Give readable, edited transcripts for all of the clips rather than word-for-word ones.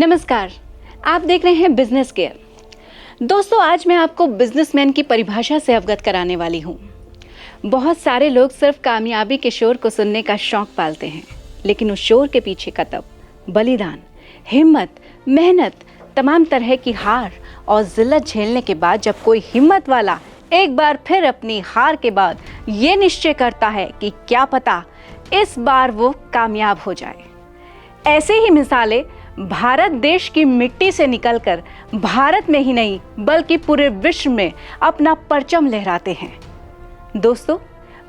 नमस्कार, आप देख रहे हैं बिजनेस केयर। दोस्तों, आज मैं आपको बिजनेसमैन की परिभाषा से अवगत कराने वाली हूँ। बहुत सारे लोग सिर्फ कामयाबी के शोर को सुनने का शौक पालते हैं, लेकिन उस शोर के पीछे का तप, बलिदान, हिम्मत, मेहनत, तमाम तरह की हार और जिल्लत झेलने के बाद जब कोई हिम्मत वाला एक बार फिर अपनी हार के बाद ये निश्चय करता है कि क्या पता इस बार वो कामयाब हो जाए। ऐसे ही मिसालें भारत देश की मिट्टी से निकलकर भारत में ही नहीं बल्कि पूरे विश्व में अपना परचम लहराते हैं। दोस्तों,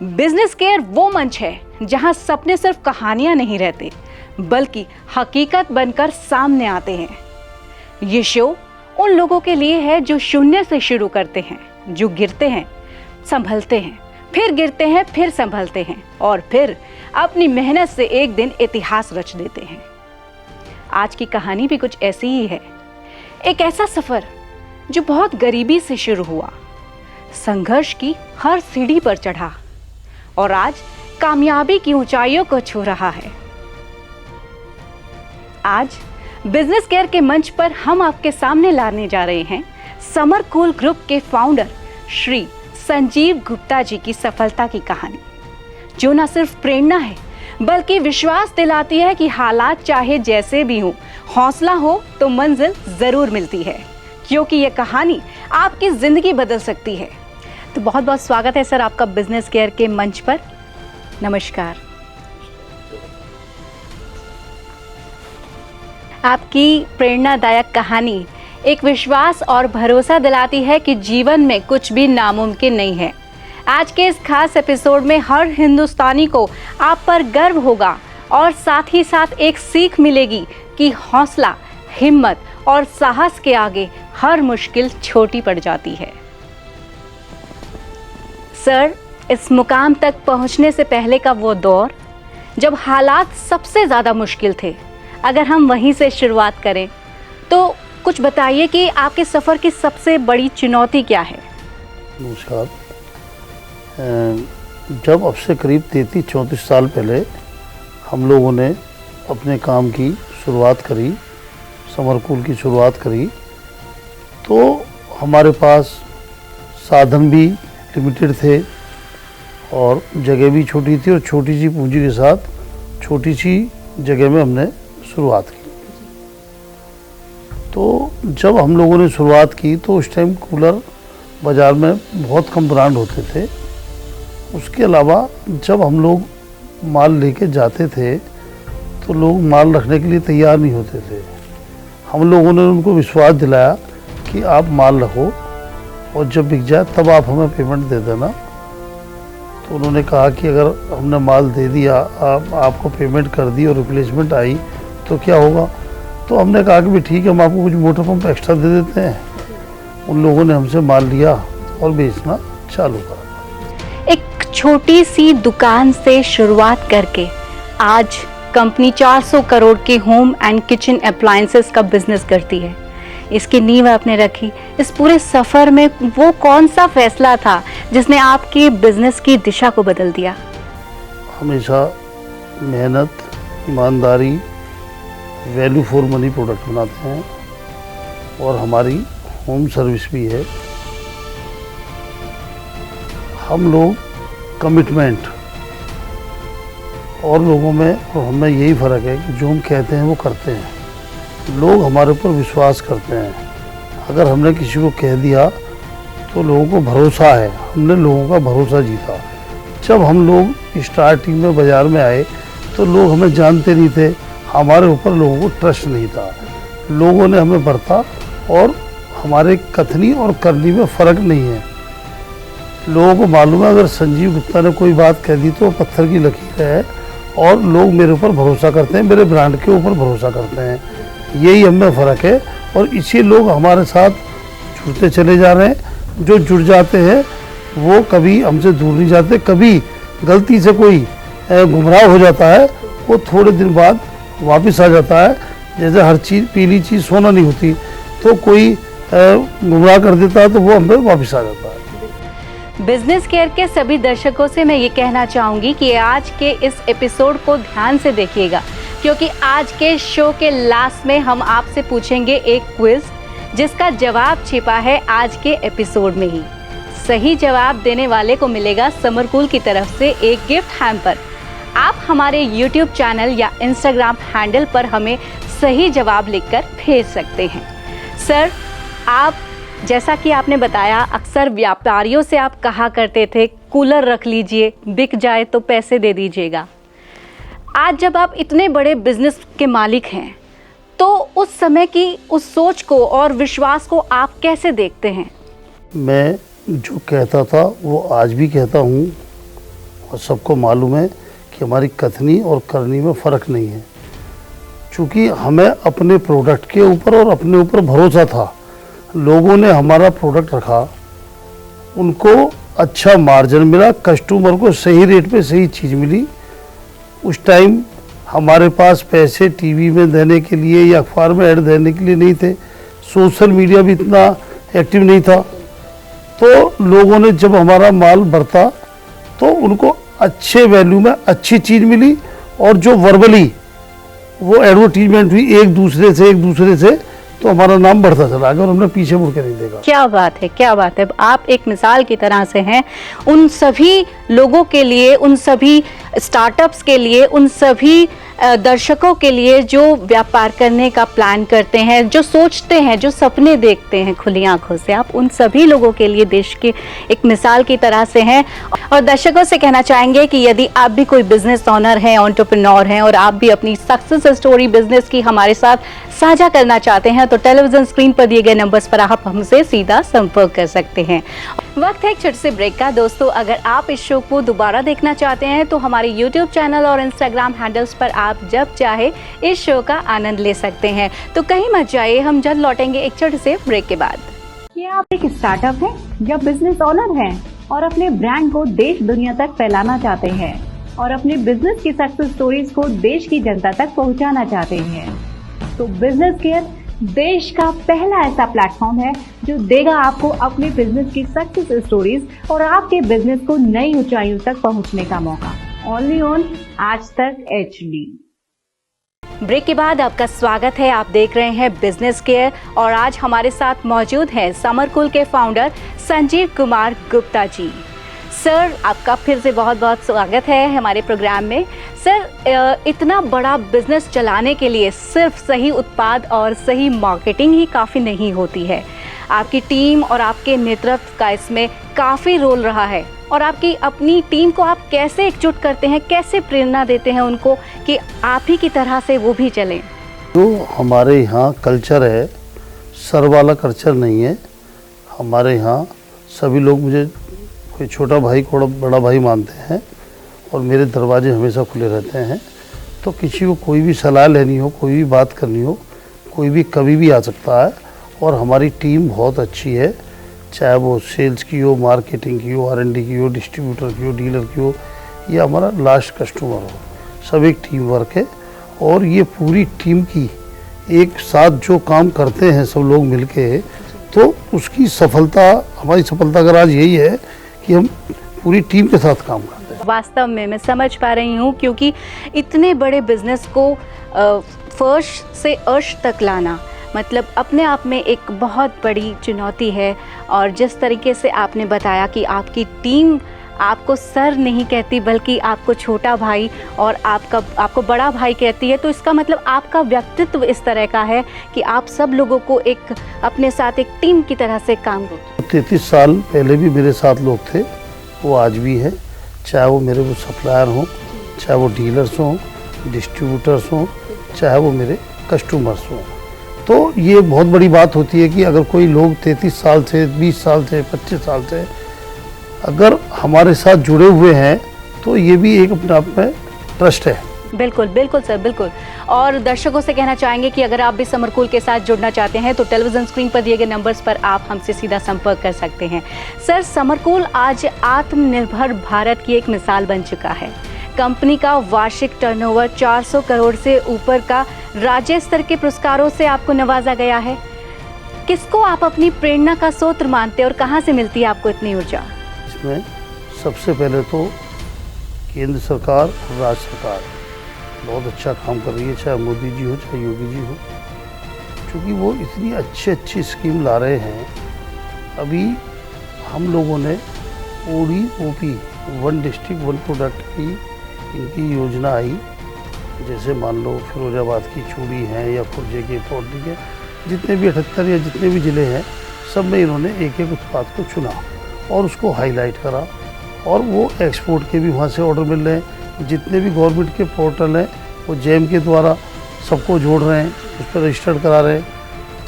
बिजनेस केयर वो मंच है जहां सपने सिर्फ कहानियां नहीं रहते बल्कि हकीकत बनकर सामने आते हैं। ये शो उन लोगों के लिए है जो शून्य से शुरू करते हैं, जो गिरते हैं, संभलते हैं, फिर गिरते हैं, फिर संभलते हैं और फिर अपनी मेहनत से एक दिन इतिहास रच देते हैं। आज की कहानी भी कुछ ऐसी ही है। एक ऐसा सफर जो बहुत गरीबी से शुरू हुआ, संघर्ष की हर सीढ़ी पर चढ़ा और आज कामयाबी की ऊंचाइयों को छू रहा है। आज बिजनेस केयर के मंच पर हम आपके सामने लाने जा रहे हैं समर कूल ग्रुप के फाउंडर श्री संजीव गुप्ता जी की सफलता की कहानी, जो न सिर्फ प्रेरणा है बल्कि विश्वास दिलाती है कि हालात चाहे जैसे भी हों, हौसला हो तो मंजिल जरूर मिलती है, क्योंकि यह कहानी आपकी जिंदगी बदल सकती है। तो बहुत बहुत स्वागत है सर आपका बिजनेस केयर के मंच पर। नमस्कार। आपकी प्रेरणादायक कहानी एक विश्वास और भरोसा दिलाती है कि जीवन में कुछ भी नामुमकिन नहीं है। आज के इस खास एपिसोड में हर हिंदुस्तानी को आप पर गर्व होगा और साथ ही साथ एक सीख मिलेगी कि हौसला, हिम्मत और साहस के आगे हर मुश्किल छोटी पड़ जाती है। सर, इस मुकाम तक पहुंचने से पहले का वो दौर जब हालात सबसे ज़्यादा मुश्किल थे, अगर हम वहीं से शुरुआत करें तो कुछ बताइए कि आपके सफ़र की सबसे बड़ी चुनौती क्या है? नमस्कार। जब अब से करीब 33-34 साल पहले हम लोगों ने अपने काम की शुरुआत करी, समर कूल की शुरुआत करी, तो हमारे पास साधन भी लिमिटेड थे और जगह भी छोटी थी और छोटी सी पूंजी के साथ छोटी सी जगह में हमने शुरुआत की। तो जब हम लोगों ने शुरुआत की तो उस टाइम कूलर बाज़ार में बहुत कम ब्रांड होते थे। उसके अलावा जब हम लोग माल लेके जाते थे तो लोग माल रखने के लिए तैयार नहीं होते थे। हम लोगों ने उनको विश्वास दिलाया कि आप माल रखो और जब बिक जाए तब आप हमें पेमेंट दे देना। तो उन्होंने कहा कि अगर हमने माल दे दिया, आपको पेमेंट कर दी और रिप्लेसमेंट आई तो क्या होगा? तो हमने कहा कि भी ठीक है, हम आपको कुछ मोटर पंप एक्स्ट्रा दे देते हैं। उन लोगों ने हमसे माल लिया और बेचना चालू करा। एक छोटी सी दुकान से शुरुआत करके आज कंपनी 400 करोड़ के होम एंड किचन अप्लायंसेस का बिजनेस करती है। इसकी नींव आपने रखी। इस पूरे सफ़र में वो कौन सा फैसला था जिसने आपके बिजनेस की दिशा को बदल दिया? हमेशा मेहनत, ईमानदारी, वैल्यू फॉर मनी प्रोडक्ट बनाते हैं और हमारी होम सर्विस भी है। हम लोग कमिटमेंट और लोगों में और हमें यही फ़र्क है कि जो हम कहते हैं वो करते हैं। लोग हमारे ऊपर विश्वास करते हैं। अगर हमने किसी को कह दिया तो लोगों को भरोसा है। हमने लोगों का भरोसा जीता। जब हम लोग स्टार्टिंग में बाज़ार में आए तो लोग हमें जानते नहीं थे, हमारे ऊपर लोगों को ट्रस्ट नहीं था। लोगों ने हमें बरता और हमारे कथनी और करनी में फ़र्क नहीं है। लोगों को मालूम है अगर संजीव गुप्ता ने कोई बात कह दी तो पत्थर की लकीर है और लोग मेरे ऊपर भरोसा करते हैं, मेरे ब्रांड के ऊपर भरोसा करते हैं। यही हमें फ़र्क है और इसी लोग हमारे साथ जुड़ते चले जा रहे हैं। जो जुड़ जाते हैं वो कभी हमसे दूर नहीं जाते। कभी गलती से कोई गुमराह हो जाता है, वो थोड़े दिन बाद वापस आ जाता है। जैसे हर चीज़, पीली चीज़ सोना नहीं होती, तो कोई गुमराह कर देता है तो वो हम पे वापस आ जाता है। बिजनेस केयर के सभी दर्शकों से मैं ये कहना चाहूँगी कि आज के इस एपिसोड को ध्यान से देखिएगा, क्योंकि आज के शो के लास्ट में हम आपसे पूछेंगे एक क्विज जिसका जवाब छिपा है आज के एपिसोड में ही। सही जवाब देने वाले को मिलेगा समर कूल की तरफ से एक गिफ्ट हैम्पर। आप हमारे YouTube चैनल या Instagram हैंडल पर हमें सही जवाब लिखकर भेज सकते हैं। सर, आप जैसा कि आपने बताया, अक्सर व्यापारियों से आप कहा करते थे कूलर रख लीजिए, बिक जाए तो पैसे दे दीजिएगा। आज जब आप इतने बड़े बिजनेस के मालिक हैं तो उस समय की उस सोच को और विश्वास को आप कैसे देखते हैं? मैं जो कहता था वो आज भी कहता हूँ और सबको मालूम है कि हमारी कथनी और करनी में फ़र्क नहीं है। चूँकि हमें अपने प्रोडक्ट के ऊपर और अपने ऊपर भरोसा था, लोगों ने हमारा प्रोडक्ट रखा, उनको अच्छा मार्जिन मिला, कस्टमर को सही रेट पे सही चीज़ मिली। उस टाइम हमारे पास पैसे टीवी में देने के लिए या अखबार में ऐड देने के लिए नहीं थे, सोशल मीडिया भी इतना एक्टिव नहीं था। तो लोगों ने जब हमारा माल बढ़ता तो उनको अच्छे वैल्यू में अच्छी चीज़ मिली, और जो वर्बली वो एडवर्टीजमेंट हुई एक दूसरे से, तो हमारा नाम बढ़ता चला गया और हमने पीछे मुड़ के नहीं देखा। क्या बात है, क्या बात है। आप एक मिसाल की तरह से हैं उन सभी लोगों के लिए, उन सभी स्टार्टअप्स के लिए, उन सभी दर्शकों के लिए जो व्यापार करने का प्लान करते हैं, जो सोचते हैं, जो सपने देखते हैं खुली आंखों से। आप उन सभी लोगों के लिए देश के एक मिसाल की तरह से हैं। और दर्शकों से कहना चाहेंगे कि यदि आप भी कोई बिजनेस ऑनर हैं, एंटरप्रेन्योर हैं और आप भी अपनी सक्सेस स्टोरी बिजनेस की हमारे साथ साझा करना चाहते हैं तो टेलीविजन स्क्रीन पर दिए गए नंबर्स पर आप हमसे सीधा संपर्क कर सकते हैं। वक्त है एक छोटे से ब्रेक का। दोस्तों, अगर आप इस शो को दोबारा देखना चाहते हैं तो हमारे YouTube चैनल और Instagram हैंडल्स पर आप जब चाहे इस शो का आनंद ले सकते हैं। तो कहीं मत जाइए, हम जल्द लौटेंगे एक छोटे से ब्रेक के बाद। क्या आप एक स्टार्टअप हैं या बिजनेस ओनर हैं और अपने ब्रांड को देश दुनिया तक फैलाना चाहते हैं और अपने बिजनेस की सक्सेस स्टोरीज को देश की जनता तक पहुंचाना चाहते हैं, तो बिजनेस केयर देश का पहला ऐसा प्लेटफॉर्म है जो देगा आपको अपने बिजनेस की सक्सेस स्टोरीज और आपके बिजनेस को नई ऊंचाइयों तक पहुंचने का मौका। ओनली ऑन आज तक HD। ब्रेक के बाद आपका स्वागत है। आप देख रहे हैं बिजनेस केयर और आज हमारे साथ मौजूद हैं समर कूल के फाउंडर संजीव कुमार गुप्ता जी। सर, आपका फिर से बहुत बहुत स्वागत है हमारे प्रोग्राम में। सर, इतना बड़ा बिजनेस चलाने के लिए सिर्फ सही उत्पाद और सही मार्केटिंग ही काफ़ी नहीं होती है। आपकी टीम और आपके नेतृत्व का इसमें काफ़ी रोल रहा है। और आपकी अपनी टीम को आप कैसे एकजुट करते हैं, कैसे प्रेरणा देते हैं उनको कि आप ही की तरह से वो भी चलें? जो हमारे यहाँ कल्चर है, सर वाला कल्चर नहीं है। हमारे यहाँ सभी लोग मुझे कोई छोटा भाई को बड़ा भाई मानते हैं और मेरे दरवाजे हमेशा खुले रहते हैं। तो किसी को कोई भी सलाह लेनी हो, कोई भी बात करनी हो, कोई भी कभी भी आ सकता है। और हमारी टीम बहुत अच्छी है, चाहे वो सेल्स की हो, मार्केटिंग की हो, R&D की हो, डिस्ट्रीब्यूटर की हो, डीलर की हो, या हमारा लास्ट कस्टमर हो, सब एक टीम वर्क है। और ये पूरी टीम की एक साथ जो काम करते हैं सब लोग मिलके, तो उसकी सफलता, हमारी सफलता अगर आज यही है कि हम पूरी टीम के साथ काम करते हैं। वास्तव में मैं समझ पा रही हूँ, क्योंकि इतने बड़े बिजनेस को फर्स्ट से अर्श तक लाना मतलब अपने आप में एक बहुत बड़ी चुनौती है। और जिस तरीके से आपने बताया कि आपकी टीम आपको सर नहीं कहती बल्कि आपको छोटा भाई और आपको बड़ा भाई कहती है, तो इसका मतलब आपका व्यक्तित्व इस तरह का है कि आप सब लोगों को एक अपने साथ एक टीम की तरह से काम करते हैं। 33 साल पहले भी मेरे साथ लोग थे, वो आज भी है, चाहे वो मेरे को सप्लायर हों, चाहे वो डीलर्स हों, डिस्ट्रीब्यूटर्स हों, चाहे वो मेरे कस्टमर्स हों। तो ये बहुत बड़ी बात होती है कि अगर कोई लोग 33 साल से, 20 साल से, 25 साल से अगर हमारे साथ जुड़े हुए हैं तो ये भी एक अपने आप में ट्रस्ट है। बिल्कुल बिल्कुल सर, बिल्कुल। और दर्शकों से कहना चाहेंगे कि अगर आप भी समर कूल के साथ जुड़ना चाहते हैं तो टेलीविजन स्क्रीन पर दिए गए नंबर्स पर आप हमसे सीधा संपर्क कर सकते हैं। सर, समर कूल आज आत्मनिर्भर भारत की एक मिसाल बन चुका है। कंपनी का वार्षिक टर्नओवर 400 करोड़ से ऊपर का राज्य स्तर के पुरस्कारों से आपको नवाजा गया है। किसको आप अपनी प्रेरणा का स्रोत मानते हैं और कहाँ से मिलती है आपको इतनी ऊर्जा? इसमें सबसे पहले तो केंद्र सरकार और राज्य सरकार बहुत अच्छा काम कर रही है, चाहे मोदी जी हो चाहे योगी जी हो, क्योंकि वो इतनी अच्छी अच्छी स्कीम ला रहे हैं। अभी हम लोगों ने ODOP, one district one product की इनकी योजना आई। जैसे मान लो फिरोजाबाद की चूड़ी हैं या खुर्जे के पौडी के, जितने भी 78 या जितने भी ज़िले हैं, सब में इन्होंने एक एक उत्पाद को चुना और उसको हाईलाइट करा, और वो एक्सपोर्ट के भी वहाँ से ऑर्डर मिल रहे हैं। जितने भी गवर्नमेंट के पोर्टल हैं वो JEM के द्वारा सबको जोड़ रहे हैं, उस पर रजिस्टर्ड करा रहे हैं,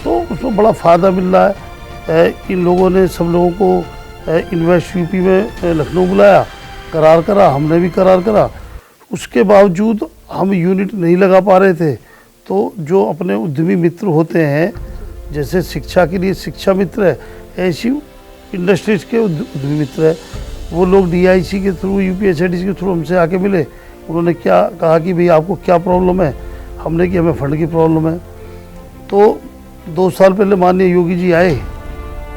तो उसमें बड़ा फ़ायदा मिल रहा है। इन लोगों ने सब लोगों को इन्वेस्ट UP में लखनऊ बुलाया, करार करा, हमने भी करार करा। उसके बावजूद हम यूनिट नहीं लगा पा रहे थे, तो जो अपने उद्यमी मित्र होते हैं, जैसे शिक्षा के लिए शिक्षा मित्र है, ऐसी इंडस्ट्रीज के उद्यमी मित्र है, वो लोग DIC के थ्रू, UPSIDC के थ्रू हमसे आके मिले। उन्होंने क्या कहा कि भाई आपको क्या प्रॉब्लम है, हमने कि हमें फंड की प्रॉब्लम है। तो 2 साल पहले माननीय योगी जी आए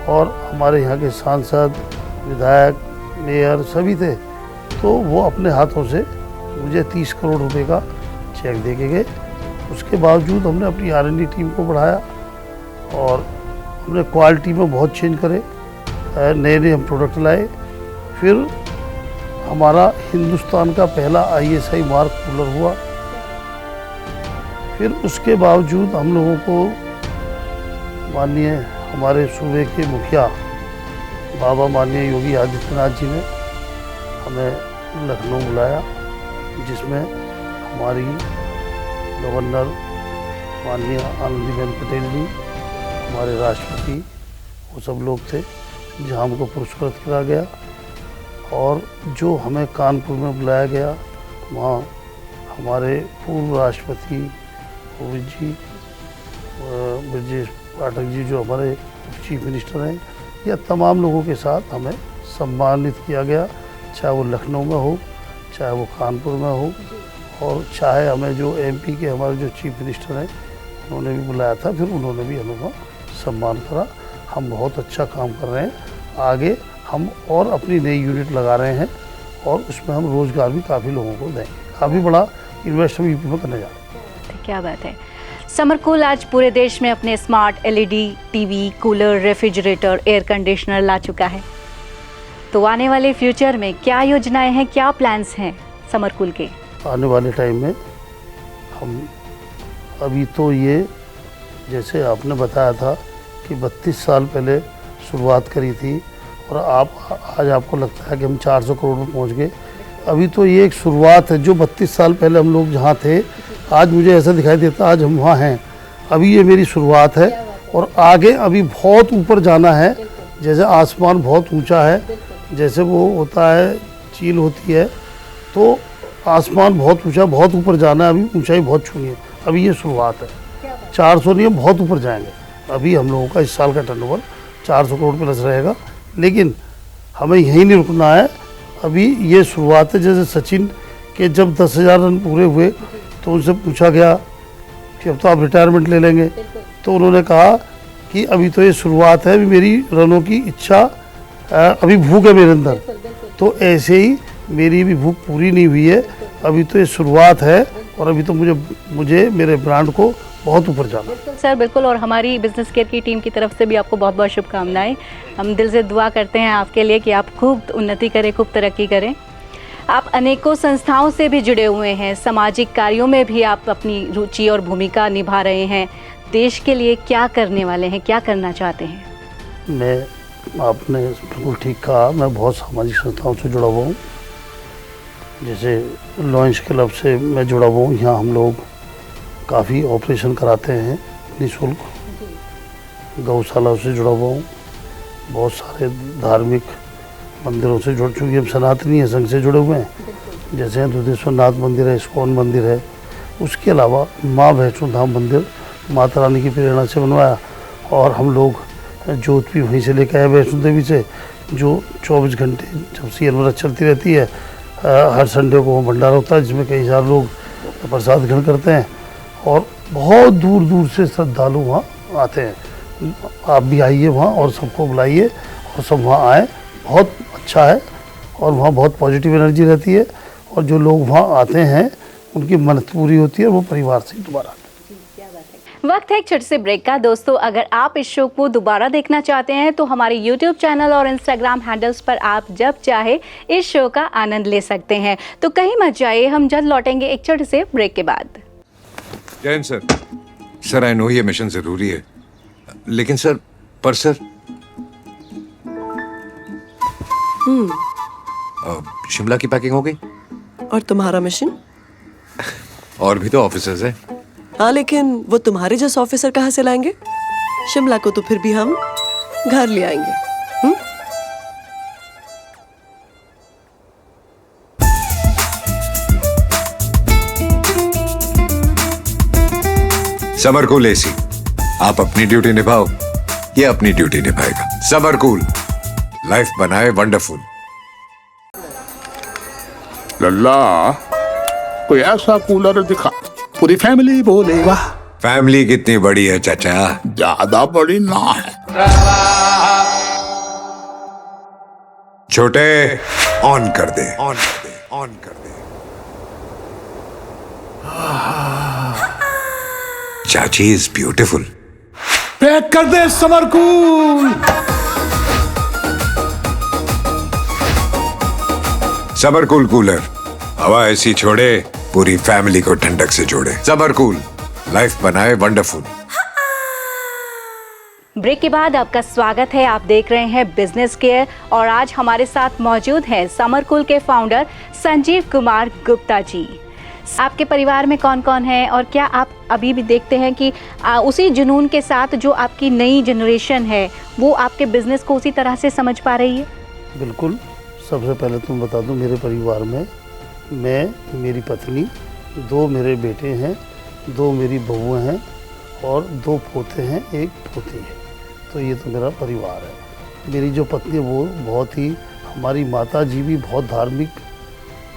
और हमारे यहाँ के सांसद, विधायक, मेयर सभी थे, तो वो अपने हाथों से मुझे 30 करोड़ रुपए का चेक दे के गए। उसके बावजूद हमने अपनी R&D टीम को बढ़ाया और हमने क्वालिटी में बहुत चेंज करे, नए नए हम प्रोडक्ट लाए। फिर हमारा हिंदुस्तान का पहला ISI मार्क कूलर हुआ। फिर उसके बावजूद हम लोगों को माननीय हमारे सूबे के मुखिया बाबा माननीय योगी आदित्यनाथ जी ने हमें लखनऊ बुलाया, जिसमें हमारी गवर्नर माननीय आनंदीबेन पटेल जी, हमारे राष्ट्रपति, वो सब लोग थे, जहाँ हमको पुरस्कृत किया गया। और जो हमें कानपुर में बुलाया गया, वहाँ हमारे पूर्व राष्ट्रपति कोविंद जी, ब्रजेश पाठक जी जो हमारे चीफ मिनिस्टर हैं, या तमाम लोगों के साथ हमें सम्मानित किया गया, चाहे वो लखनऊ में हो, चाहे वो कानपुर में हो, और चाहे हमें जो MP के हमारे जो चीफ मिनिस्टर हैं उन्होंने भी बुलाया था, फिर उन्होंने भी हमें वहाँ सम्मान करा। हम बहुत अच्छा काम कर रहे हैं। आगे हम और अपनी नई यूनिट लगा रहे हैं और उसमें हम रोज़गार भी काफ़ी लोगों को देंगे। काफ़ी बड़ा इन्वेस्ट हम UP में करने जा रहे हैं। क्या बात है। समरकूल आज पूरे देश में अपने smart LED, TV, cooler, refrigerator, air conditioner ला चुका है। तो आने वाले फ्यूचर में क्या योजनाएं हैं, क्या प्लान्स हैं समरकूल के? आने वाले टाइम में हम अभी तो ये, जैसे आपने बताया था कि 32 साल पहले शुरुआत करी थी और आज आपको लगता है कि हम 400 करोड़ में पहुँच गए। अभी तो ये एक शुरुआत है। जो 32 साल पहले हम लोग जहाँ थे, आज मुझे ऐसा दिखाई देता आज हम वहाँ हैं। अभी ये मेरी शुरुआत है और आगे अभी बहुत ऊपर जाना है। जैसे आसमान बहुत ऊंचा है, जैसे वो होता है चील होती है, तो आसमान बहुत ऊंचा, बहुत ऊपर जाना है। अभी ऊंचाई बहुत छूनी है। अभी ये शुरुआत है। 400 नहीं, हम बहुत ऊपर जाएंगे। अभी हम लोगों का इस साल का टर्नओवर 400 करोड़ प्लस रहेगा, लेकिन हमें यहीं नहीं रुकना है। अभी ये शुरुआत है। जैसे सचिन के जब 10,000 रन पूरे हुए तो उनसे पूछा गया कि अब तो आप रिटायरमेंट ले लेंगे, तो उन्होंने कहा कि अभी तो ये शुरुआत है, अभी मेरी रनों की इच्छा, अभी भूख है मेरे अंदर। तो ऐसे ही मेरी भी भूख पूरी नहीं हुई है। अभी तो ये शुरुआत है और अभी तो मुझे मेरे ब्रांड को बहुत ऊपर जाना। सर बिल्कुल, और हमारी बिजनेस केयर की टीम की तरफ से भी आपको बहुत बहुत शुभकामनाएं। हम दिल से दुआ करते हैं आपके लिए कि आप खूब उन्नति करें, खूब तरक्की करें। आप अनेकों संस्थाओं से भी जुड़े हुए हैं, सामाजिक कार्यों में भी आप अपनी रुचि और भूमिका निभा रहे हैं। देश के लिए क्या करने वाले हैं, क्या करना चाहते हैं? आपने बिल्कुल ठीक कहा, मैं बहुत सामाजिक संस्थाओं से जुड़ा हुआ हूँ। जैसे लॉयंस क्लब से मैं जुड़ा हुआ हूँ। यहाँ हम लोग काफ़ी ऑपरेशन कराते हैं निःशुल्क। गौशाला से जुड़ा हुआ हूँ। बहुत सारे धार्मिक मंदिरों से जुड़ चुके, हम सनातनी है संघ से जुड़े हुए हैं। जैसे दुधेश्वर नाथ मंदिर है, इस्कॉन मंदिर है। उसके अलावा माँ वैष्णो धाम मंदिर माता रानी की प्रेरणा से बनवाया, और हम लोग जोत भी वहीं से लेकर आए वैष्णो देवी से, जो 24 घंटे जब सीएन व्रत चलती रहती है। हर संडे को वहाँ भंडारा होता है, जिसमें कई सारे लोग प्रसाद ग्रहण करते हैं और बहुत दूर दूर से श्रद्धालु वहाँ आते हैं। आप भी आइए वहाँ और सबको बुलाइए और सब वहाँ आए। बहुत अच्छा है और वहाँ बहुत पॉजिटिव एनर्जी रहती है। और जो लोग वहाँ आते हैं उनकी मन्नत पूरी होती है, वो परिवार से दोबारा आते हैं। वक्त है एक छोटे से ब्रेक का। दोस्तों, अगर आप इस शो को दोबारा देखना चाहते हैं तो हमारे YouTube चैनल और Instagram हैंडल्स पर आप जब चाहे इस शो का आनंद ले सकते हैं। तो कहीं मत जाइए, हम जल्द लौटेंगे एक छोटे से ब्रेक के बाद। Jain sir, sir I know ये मिशन जरूरी है, लेकिन सर शिमला की पैकिंग हो गई? और तुम्हारा मिशन? और भी तो ऑफिसर्स हैं। हाँ, लेकिन वो तुम्हारे जैसे ऑफिसर कहाँ से लाएंगे? शिमला को तो फिर भी हम घर ले आएंगे। समर कूल एसी, आप अपनी ड्यूटी निभाओ, ये अपनी ड्यूटी निभाएगा। समर कूल, लाइफ बनाए वंडरफुल। लल्ला, कोई ऐसा कूलर दिखा, पूरी फैमिली बोले वाह। फैमिली कितनी बड़ी है चाचा? ज्यादा बड़ी ना है। छोटे, ऑन कर दे, ऑन कर दे, ऑन कर दे। चाची इज ब्यूटीफुल। पैक कर दे Summer Cool. Summer Cool cooler, हवा ऐसी छोड़े, पूरी फैमिली को ठंडक से जोड़े। समर कूल, लाइफ बनाए वंडरफुल। ब्रेक के बाद आपका स्वागत है। आप देख रहे हैं बिजनेस केयर और आज हमारे साथ मौजूद हैं समर कूल के फाउंडर संजीव कुमार गुप्ता जी। आपके परिवार में कौन कौन है और क्या आप अभी भी देखते हैं कि उसी जुनून के साथ जो आपकी नई जनरेशन है वो आपके बिजनेस को उसी तरह से समझ पा रही है? बिल्कुल। सबसे पहले तुम बता दूं, मेरे परिवार में मैं, मेरी पत्नी, 2 मेरे बेटे हैं, 2 मेरी बहुएं हैं और 2 पोते हैं, 1 पोती है। तो ये तो मेरा परिवार है। मेरी जो पत्नी है वो बहुत ही, हमारी माता जी भी बहुत धार्मिक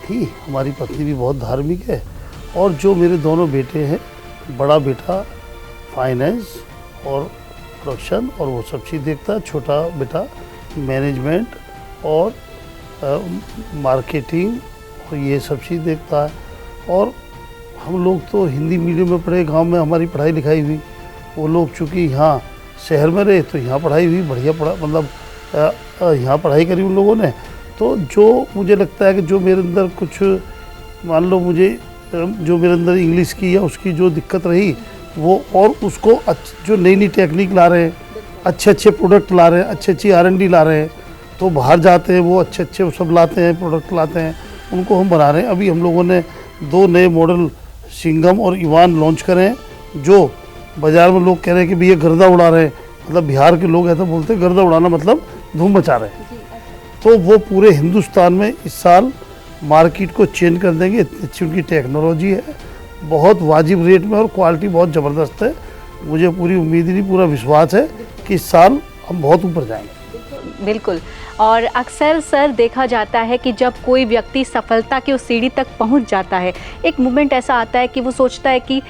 थी, हमारी पत्नी भी बहुत धार्मिक है। और जो मेरे दोनों बेटे हैं, बड़ा बेटा फाइनेंस और प्रोडक्शन और वो सब चीज़ देखता है, छोटा बेटा मैनेजमेंट और मार्केटिंग और ये सब चीज़ देखता है। और हम लोग तो हिंदी मीडियम में पढ़े, गांव में हमारी पढ़ाई लिखाई हुई। वो लोग चूँकि यहाँ शहर में रहे तो यहाँ पढ़ाई हुई, बढ़िया पढ़ा, मतलब यहाँ पढ़ाई करी उन लोगों ने। तो जो मुझे लगता है कि जो मेरे अंदर कुछ, मान लो मुझे जो मेरे अंदर इंग्लिश की या उसकी जो दिक्कत रही वो, और उसको जो नई नई टेक्निक ला रहे हैं, अच्छे अच्छे प्रोडक्ट ला रहे हैं, अच्छी अच्छी R&D ला रहे हैं, तो बाहर जाते हैं वो अच्छे अच्छे सब लाते हैं, प्रोडक्ट लाते हैं, उनको हम बना रहे हैं। अभी हम लोगों ने 2 नए मॉडल सिंघम और इवान लॉन्च करे हैं, जो बाज़ार में लोग कह रहे हैं कि भैया गर्दा उड़ा रहे हैं, मतलब बिहार के लोग ऐसा बोलते हैं, गर्दा उड़ाना मतलब धूम मचा रहे हैं। तो वो पूरे हिंदुस्तान में इस साल मार्केट को चेंज कर देंगे। इतनी अच्छी उनकी टेक्नोलॉजी है, बहुत वाजिब रेट में और क्वालिटी बहुत ज़बरदस्त है। मुझे पूरी उम्मीद नहीं, पूरा विश्वास है कि इस साल हम बहुत ऊपर जाएंगे। बिल्कुल। और अक्सर सर देखा जाता है कि जब कोई व्यक्ति सफलता की उस सीढ़ी तक पहुंच जाता है, एक मोमेंट ऐसा आता है कि वो सोचता है कि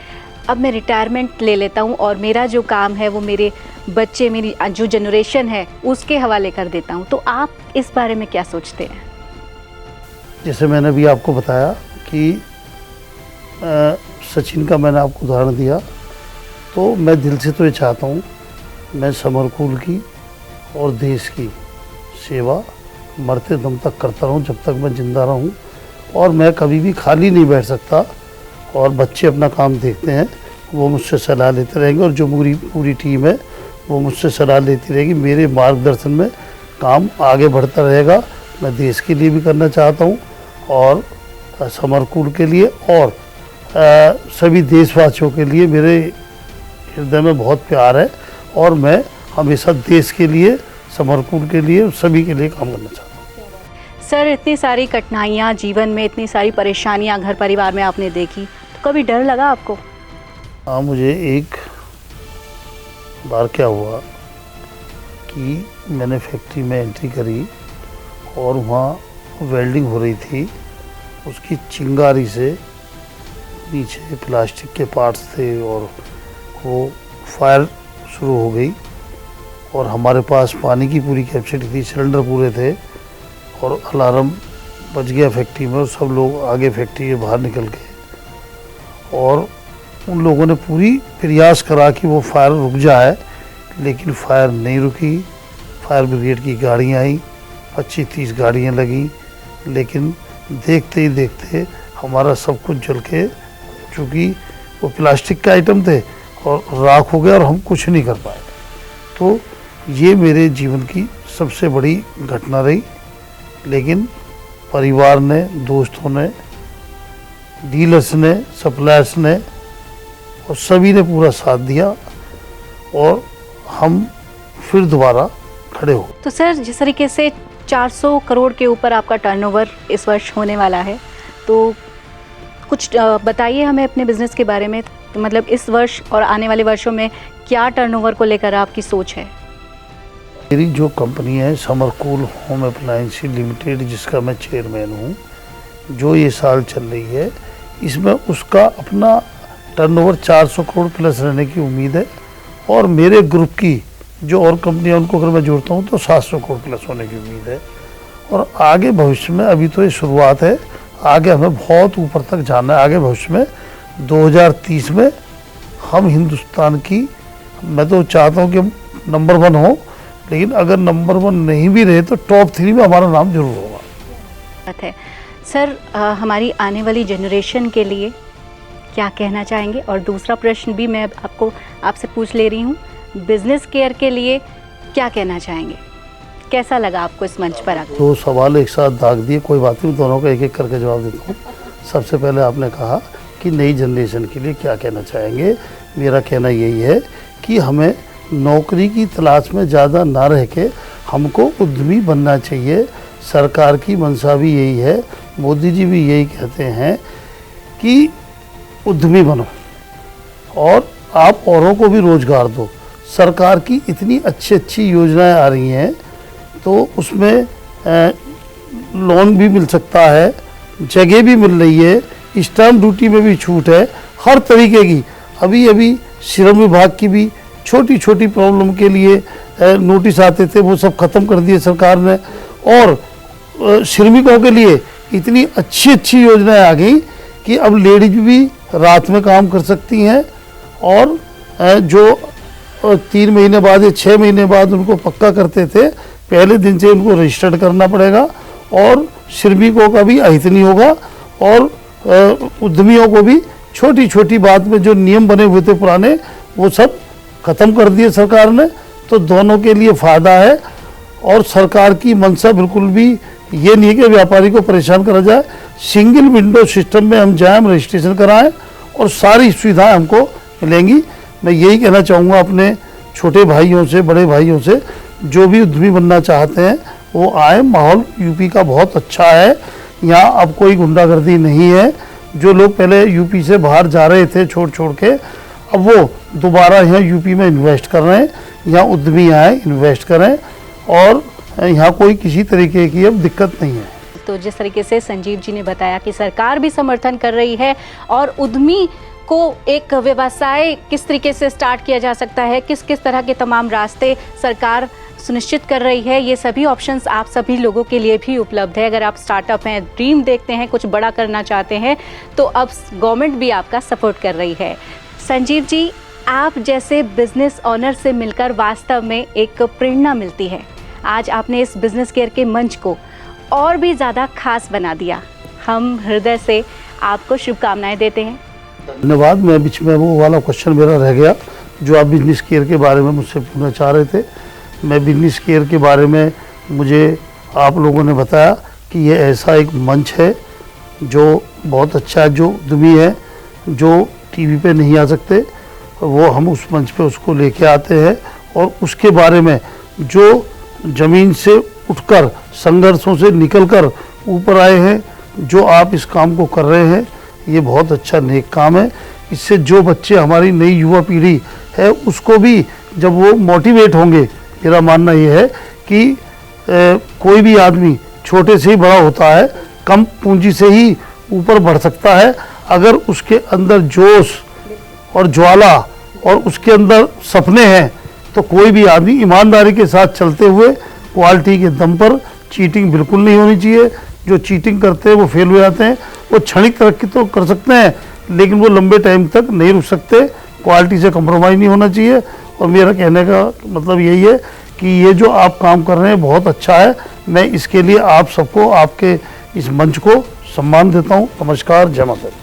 अब मैं रिटायरमेंट ले लेता हूं और मेरा जो काम है वो मेरे बच्चे, मेरी जो जनरेशन है उसके हवाले कर देता हूं। तो आप इस बारे में क्या सोचते हैं? जैसे मैंने अभी आपको बताया कि सचिन का मैंने आपको उदाहरण दिया, तो मैं दिल से तो ये चाहता हूँ मैं समर कूल की और देश की सेवा मरते दम तक करता रहूँ, जब तक मैं जिंदा रहूँ। और मैं कभी भी खाली नहीं बैठ सकता। और बच्चे अपना काम देखते हैं, वो मुझसे सलाह लेते रहेंगे और जो पूरी टीम है वो मुझसे सलाह लेती रहेगी। मेरे मार्गदर्शन में काम आगे बढ़ता रहेगा। मैं देश के लिए भी करना चाहता हूँ और समर कूल के लिए और सभी देशवासियों के लिए मेरे हृदय में बहुत प्यार है और मैं हमेशा देश के लिए, समर कूल के लिए, सभी के लिए काम करना चाहता हूँ। सर, इतनी सारी कठिनाइयाँ जीवन में, इतनी सारी परेशानियाँ घर परिवार में आपने देखी, तो कभी डर लगा आपको? हाँ, मुझे एक बार क्या हुआ कि मैंने फैक्ट्री में एंट्री करी और वहाँ वेल्डिंग हो रही थी। उसकी चिंगारी से नीचे प्लास्टिक के पार्ट्स थे और वो फायर शुरू हो गई और हमारे पास पानी की पूरी कैपेसिटी थी, सिलेंडर पूरे थे और अलार्म बज गया फैक्ट्री में और सब लोग आगे फैक्ट्री के बाहर निकल गए। और उन लोगों ने पूरी प्रयास करा कि वो फायर रुक जाए, लेकिन फायर नहीं रुकी। फायर ब्रिगेड की गाड़ियाँ आई, 25-30 गाड़ियाँ लगी, लेकिन देखते ही देखते हमारा सब कुछ जल के, चूँकि वो प्लास्टिक के आइटम थे, और राख हो गया और हम कुछ नहीं कर पाए। तो ये मेरे जीवन की सबसे बड़ी घटना रही, लेकिन परिवार ने, दोस्तों ने, डीलर्स ने, सप्लायर्स ने और सभी ने पूरा साथ दिया और हम फिर दोबारा खड़े हो गए। तो सर, जिस तरीके से 400 करोड़ के ऊपर आपका टर्नओवर इस वर्ष होने वाला है, तो कुछ बताइए हमें अपने बिजनेस के बारे में। तो मतलब इस वर्ष और आने वाले वर्षों में क्या टर्नओवर को लेकर आपकी सोच है? मेरी जो कंपनी है समरकूल होम अप्लायंस लिमिटेड, जिसका मैं चेयरमैन हूँ, जो ये साल चल रही है, इसमें उसका अपना टर्नओवर 400 करोड़ प्लस रहने की उम्मीद है। और मेरे ग्रुप की जो और कंपनियां, उनको अगर मैं जोड़ता हूँ तो 700 करोड़ प्लस होने की उम्मीद है। और आगे भविष्य में, अभी तो ये शुरुआत है, आगे हमें बहुत ऊपर तक जाना है। आगे भविष्य में 2030 में हम हिंदुस्तान की, मैं तो चाहता हूँ कि हम नंबर 1 हो, लेकिन अगर नंबर 1 नहीं भी रहे तो टॉप 3 में हमारा नाम जरूर होगा। बात है सर, हमारी आने वाली जनरेशन के लिए क्या कहना चाहेंगे? और दूसरा प्रश्न भी मैं आपसे पूछ ले रही हूँ, बिजनेस केयर के लिए क्या कहना चाहेंगे? कैसा लगा आपको इस मंच पर आकर? 2 सवाल एक साथ दाग दिए, कोई बात नहीं, दोनों का एक एक करके जवाब देता हूँ। सबसे पहले आपने कहा कि नई जनरेशन के लिए क्या कहना चाहेंगे। मेरा कहना यही है कि हमें नौकरी की तलाश में ज़्यादा ना रह के हमको उद्यमी बनना चाहिए। सरकार की मंशा भी यही है, मोदी जी भी यही कहते हैं कि उद्यमी बनो और आप औरों को भी रोजगार दो। सरकार की इतनी अच्छी अच्छी योजनाएं आ रही हैं, तो उसमें लोन भी मिल सकता है, जगह भी मिल रही है, स्टैम्प ड्यूटी में भी छूट है, हर तरीके की। अभी श्रम विभाग की भी छोटी छोटी प्रॉब्लम के लिए नोटिस आते थे, वो सब खत्म कर दिए सरकार ने। और श्रमिकों के लिए इतनी अच्छी अच्छी योजनाएं आ गई कि अब लेडीज भी रात में काम कर सकती हैं, और जो 3 महीने बाद या 6 महीने बाद उनको पक्का करते थे, पहले दिन से उनको रजिस्टर्ड करना पड़ेगा, और श्रमिकों का भी अहित नहीं होगा। और उद्यमियों को भी छोटी छोटी बात में जो नियम बने हुए थे पुराने, वो सब खत्म कर दिए सरकार ने। तो दोनों के लिए फ़ायदा है। और सरकार की मंशा बिल्कुल भी ये नहीं है कि व्यापारी को परेशान करा जाए। सिंगल विंडो सिस्टम में हम जाएं, हम रजिस्ट्रेशन कराएं और सारी सुविधाएं हमको मिलेंगी। मैं यही कहना चाहूँगा अपने छोटे भाइयों से, बड़े भाइयों से, जो भी उद्यमी बनना चाहते हैं वो आए। माहौल यूपी का बहुत अच्छा है, यहाँ अब कोई गुंडागर्दी नहीं है। जो लोग पहले यूपी से बाहर जा रहे थे छोड़ के, अब वो दोबारा यहाँ यूपी में इन्वेस्ट कर रहे हैं। यहाँ उद्यमी आए, इन्वेस्ट करें, और यहाँ कोई किसी तरीके की अब दिक्कत नहीं है। तो जिस तरीके से संजीव जी ने बताया कि सरकार भी समर्थन कर रही है, और उद्यमी को एक व्यवसाय किस तरीके से स्टार्ट किया जा सकता है, किस किस तरह के तमाम रास्ते सरकार सुनिश्चित कर रही है, ये सभी ऑप्शंस आप सभी लोगों के लिए भी उपलब्ध है। अगर आप स्टार्टअप हैं, ड्रीम देखते हैं, कुछ बड़ा करना चाहते हैं, तो अब गवर्नमेंट भी आपका सपोर्ट कर रही है। संजीव जी, आप जैसे बिजनेस ऑनर से मिलकर वास्तव में एक प्रेरणा मिलती है। आज आपने इस बिजनेस केयर के मंच को और भी ज़्यादा खास बना दिया। हम हृदय से आपको शुभकामनाएं देते हैं। धन्यवाद। मैं बीच में वो वाला क्वेश्चन मेरा रह गया जो आप बिजनेस केयर के बारे में मुझसे पूछना चाह रहे थे। मैं बिजनेस केयर के बारे में, मुझे आप लोगों ने बताया कि ये ऐसा एक मंच है जो बहुत अच्छा है। जो उद्यमी है, जो टीवी पे नहीं आ सकते, वो हम उस मंच पे उसको लेके आते हैं, और उसके बारे में जो ज़मीन से उठकर, संघर्षों से निकलकर ऊपर आए हैं, जो आप इस काम को कर रहे हैं, ये बहुत अच्छा नेक काम है। इससे जो बच्चे, हमारी नई युवा पीढ़ी है, उसको भी जब वो मोटिवेट होंगे, मेरा मानना ये है कि कोई भी आदमी छोटे से ही बड़ा होता है, कम पूंजी से ही ऊपर बढ़ सकता है। अगर उसके अंदर जोश और ज्वाला और उसके अंदर सपने हैं, तो कोई भी आदमी ईमानदारी के साथ चलते हुए, क्वालिटी के दम पर, चीटिंग बिल्कुल नहीं होनी चाहिए। जो चीटिंग करते हैं वो फेल हो जाते हैं। वो क्षणिक तरक्की तो कर सकते हैं, लेकिन वो लंबे टाइम तक नहीं रुक सकते, क्वालिटी से कंप्रोमाइज़ नहीं होना चाहिए। और मेरा कहने का मतलब यही है कि ये जो आप काम कर रहे हैं बहुत अच्छा है। मैं इसके लिए आप सबको, आपके इस मंच को सम्मान देता हूँ। नमस्कार, जय माता दी।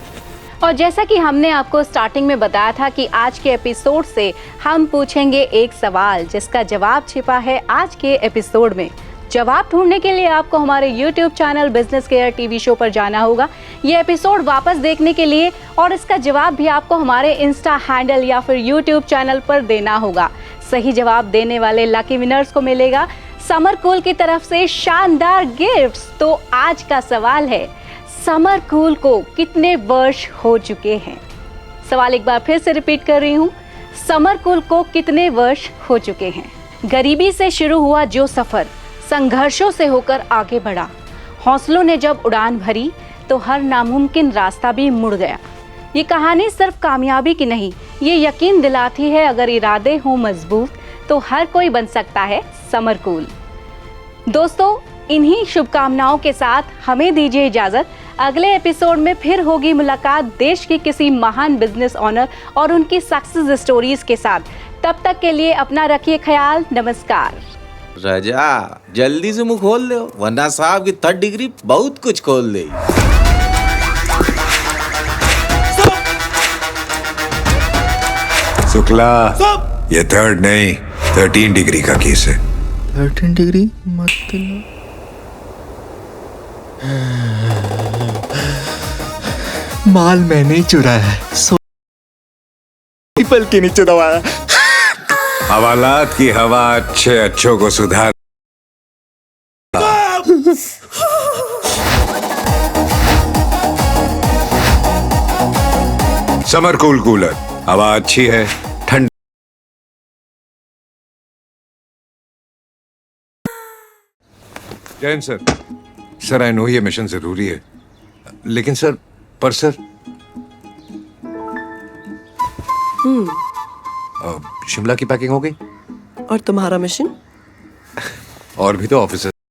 और जैसा कि हमने आपको स्टार्टिंग में बताया था कि आज के एपिसोड से हम पूछेंगे एक सवाल जिसका जवाब छिपा है आज के एपिसोड में। जवाब ढूंढने के लिए आपको हमारे YouTube channel business care TV show पर जाना होगा, ये एपिसोड वापस देखने के लिए, और इसका जवाब भी आपको हमारे इंस्टा हैंडल या फिर YouTube चैनल पर देना होगा। सही जवाब देने वाले लकी विनर्स को मिलेगा समर कूल की तरफ से शानदार गिफ्ट्स। तो आज का सवाल है, समर कूल को कितने वर्ष हो चुके हैं? सवाल एक बार फिर से रिपीट कर रही हूँ, समर कूल को कितने वर्ष हो चुके हैं? गरीबी से शुरू हुआ जो सफर संघर्षों से होकर आगे बढ़ा, हौसलों ने जब उड़ान भरी तो हर नामुमकिन रास्ता भी मुड़ गया। ये कहानी सिर्फ कामयाबी की नहीं, ये यकीन दिलाती है अगर इरादे हों मजबूत तो हर कोई बन सकता है समर कूल। दोस्तों, इन्हीं शुभकामनाओं के साथ हमें दीजिए इजाजत। अगले एपिसोड में फिर होगी मुलाकात देश की किसी महान बिजनेस ऑनर और उनकी सक्सेस स्टोरीज के साथ। तब तक के लिए अपना रखिए ख्याल। नमस्कार। राजा जल्दी से मुंह खोल दो, वरना साहब की 3rd डिग्री बहुत कुछ खोल दे। शुक्ला, ये 3rd नहीं 13 डिग्री का केस है। 13 डिग्री मतलब माल मैंने ही चुराया है, सो पल के नीचे दबाया। हवालात की हवा अच्छे अच्छों को सुधार। समर कूल कूलर, हवा अच्छी है, ठंड। Jain sir, sir I know ये मिशन जरूरी है, लेकिन सर सर शिमला की पैकिंग हो गई और तुम्हारा मिशन? और भी तो ऑफिसर्स